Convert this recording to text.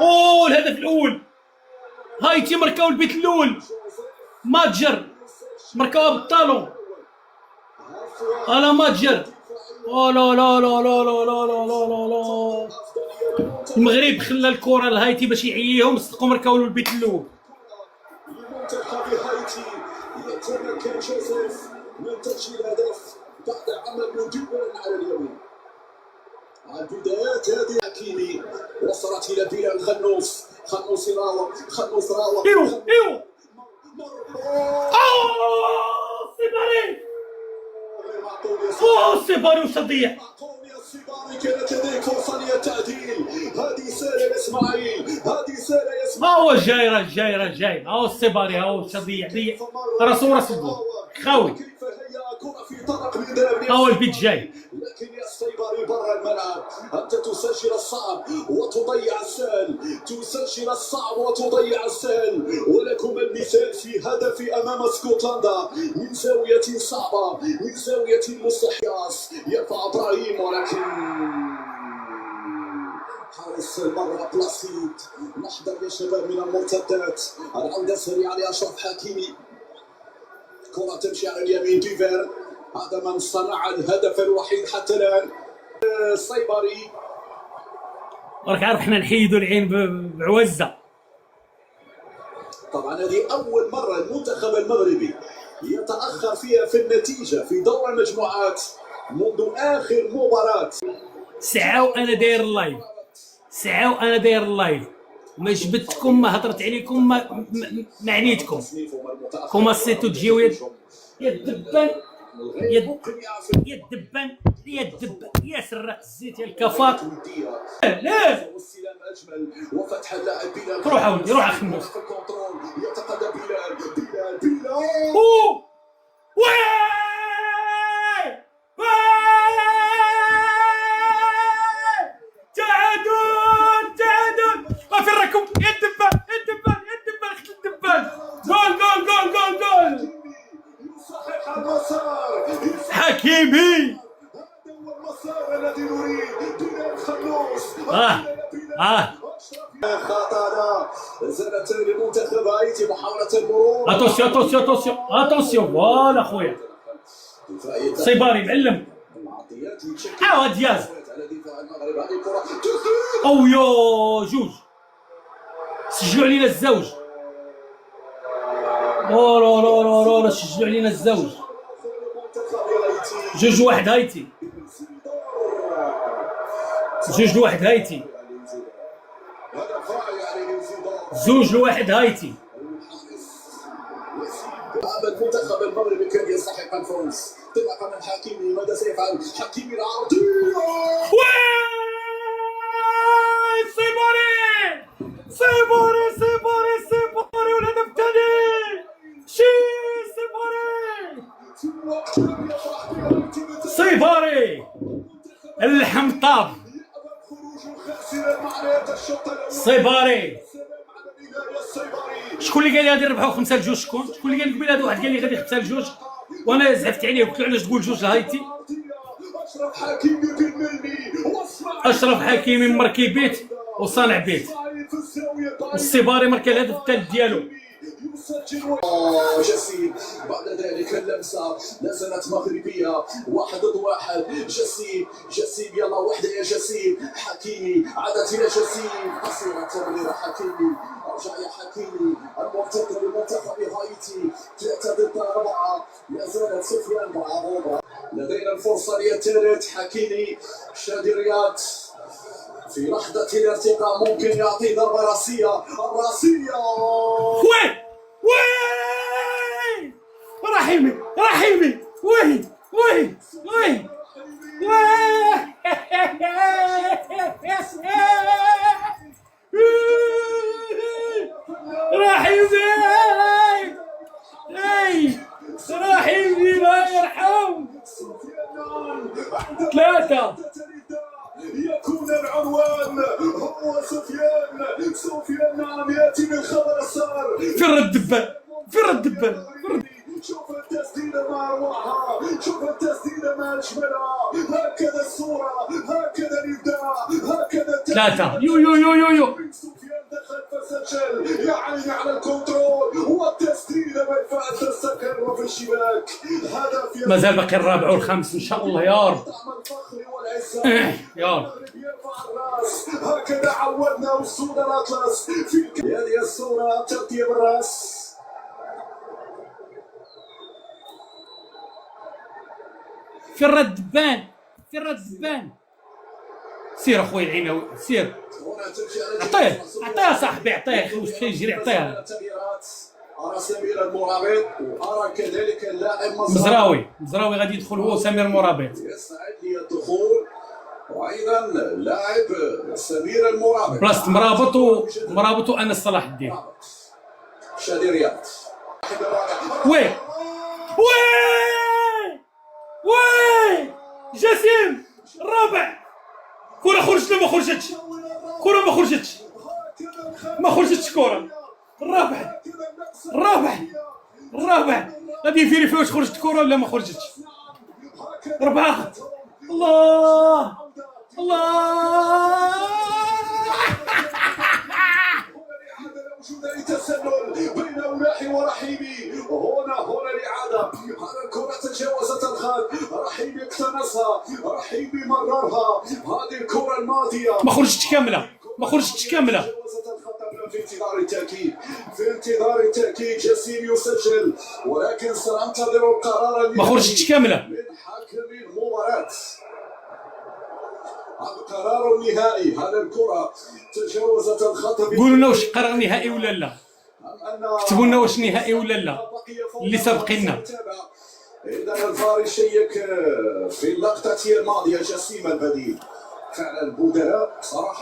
اوه الهدف الاول. هايتي مركاو البيت الاول. ماتجر مركاوها بالطالون على ماتجر. لا لا لا لا لا لا لا لا لا. المغرب خلى الكره لهايتي باش يعييهم، صدقوا مركاو البيت الاول. منتخب هايتي يتمكن جوزيف من تسجيل هدف بعد عمل مدون على اليمين. البدايات هذه حكيمي وصلت الى بلال خنوس. خنوس راوغ. ايوه سيباري. سيباري وش تضيع. كانت لديه فرصه للتعديل. هذه سالة اسماعيل. هو جاي هو السيباري هو تضيع راسو خاوي. هو البيت جاي. لكن يا السيباري برا الملعب. انت تسجل الصعب وتضيع السهل. ولكم المثال في هدف امام اسكتلندا من زاويه صعبه، من زاويه مستحيل. يرفع ابراهيم ولكن حارس المرمى بلاسيد. نحذر يا شباب من المرتدات. العوده سريعه لاشرف حكيمي. كره تمشي على اليمين. ديفير هذا من صنع الهدف الوحيد حتى الان. السيباري راك عارف حنا نحيدوا العين بعوزه. طبعا هذه اول مره المنتخب المغربي يتاخر فيها في النتيجه في دور المجموعات منذ اخر مباراه. ساعه وانا داير اللايف ما جبتكم، ما هضرت عليكم، ما عنيتكم. كوما سيتو تجيو يا الدبان يا سراق الزيت يا الكفاط. لا وفتح اللاعب بلال. روح اولي روح اخنوس. يتقدم بلال. تعادل افركم يا الدبان اخت الدبان. جول يصحح المسار. حكيمي. هذا هو المسار الذي نريد. بلال خنوس. خطأنا. زالت لمنتخب هايتي محاولة المرور. اتونسيون فوالا خويا. سيباري معلم. عاود دياز. او يو جوج سجلوا علينا الزوج. لا سجلوا علينا الزوج. 2-1 هايتي. 2-1 هايتي. 2-1 هايتي. المنتخب المغربي كان يستحق الفوز. طبقا من حكيمي. ماذا سيفعل حكيمي؟ العرضية. سيباري والهدف الثاني. سيباري الحمطاب. سيباري شكون اللي قال لي غادي يربحوا 5-2؟ شكون اللي قال لي قبيله؟ هذا واحد قال لي غادي 5-2 وانا زعفت عليه قلت له علاش تقول 2 لهايتي. اشرف حكيمي مركي بيت وصانع بيت. والسيباري مركي الهدف الثالث ديالو. جسيم بعد ذلك اللمسه لا زالت مغربيه. 1 ضد 1. جسيم يلا وحده يا جسيم. حكيمي عادت الى جسيم. قصيره تمرير حكيمي. ارجع يا حكيمي. المرتد لمنتخب هايتي. 3 ضد 4. لا زالت سفيان برافو. لدينا الفرصه للثالث. حكيمي شادي رياض في لحظه الارتقاء ممكن يعطي ضربه راسيه. وين رحيمي وين رحيمي لا يرحم. 3 يكون العنوان هو سفيان. نعم ياتي من خبر السار. فر الدبان. شوف التسديده ما اروعها. شوف التسديده ما اجملها. هكذا الصوره. هكذا الابداع. هكذا 3 يو يو يو يو يو. سفيان دخل فسجل، يا عيني على الكنترول والتسديده بالفعل تستقر في الشباك. هدف مازال باقي الرابع والخامس ان شاء الله يا رب. طعم الفخر والعزه يا رب. يرفع الراس، هكذا عودنا اسود الاطلس في هذه الصوره تغطيه بالراس. في الردبان، في الردبان. سير اخويا العيناوي سير. عطيه عطيه صاحبي عطيه، واش كيجري عطيه. أرى سمير المرابط وأرى كذلك اللاعب مزراوي غادي يدخل هو وسمير المرابط. يسعد لي الدخول، وأيضا اللاعب سمير المرابط بلاصة مرابط وأنس صلاح الدين. شادي رياض وي جسيم الرابع. كرة خرجت لا ما خرجتش كرة. الرابع غادي يفيريفي واش خرجت كرة ولا ما خرجتش. 4 الله تسلل بين أولاحي ورحيمي. هنا الإعادة. الكرة تجاوزت الخط، رحيمي اقتنصها، رحيمي مررها. هذه الكرة الماضية ما خرجتش كاملة. تجاوزت الخط. في انتظار التأكيد جسيم يسجل، ولكن سننتظر القرار ما خرجتش كاملة من حكم المباراة. القرار النهائي. هذه الكرة تجاوزت الخط. قولوا لنا واش قرار نهائي ولا لا، كتبوا لنا واش نهائي ولا لا اللي سابقنا. إذا الفار يشيك في اللقطة الماضية. جسيم البديل فعلا البدلاء صراحة.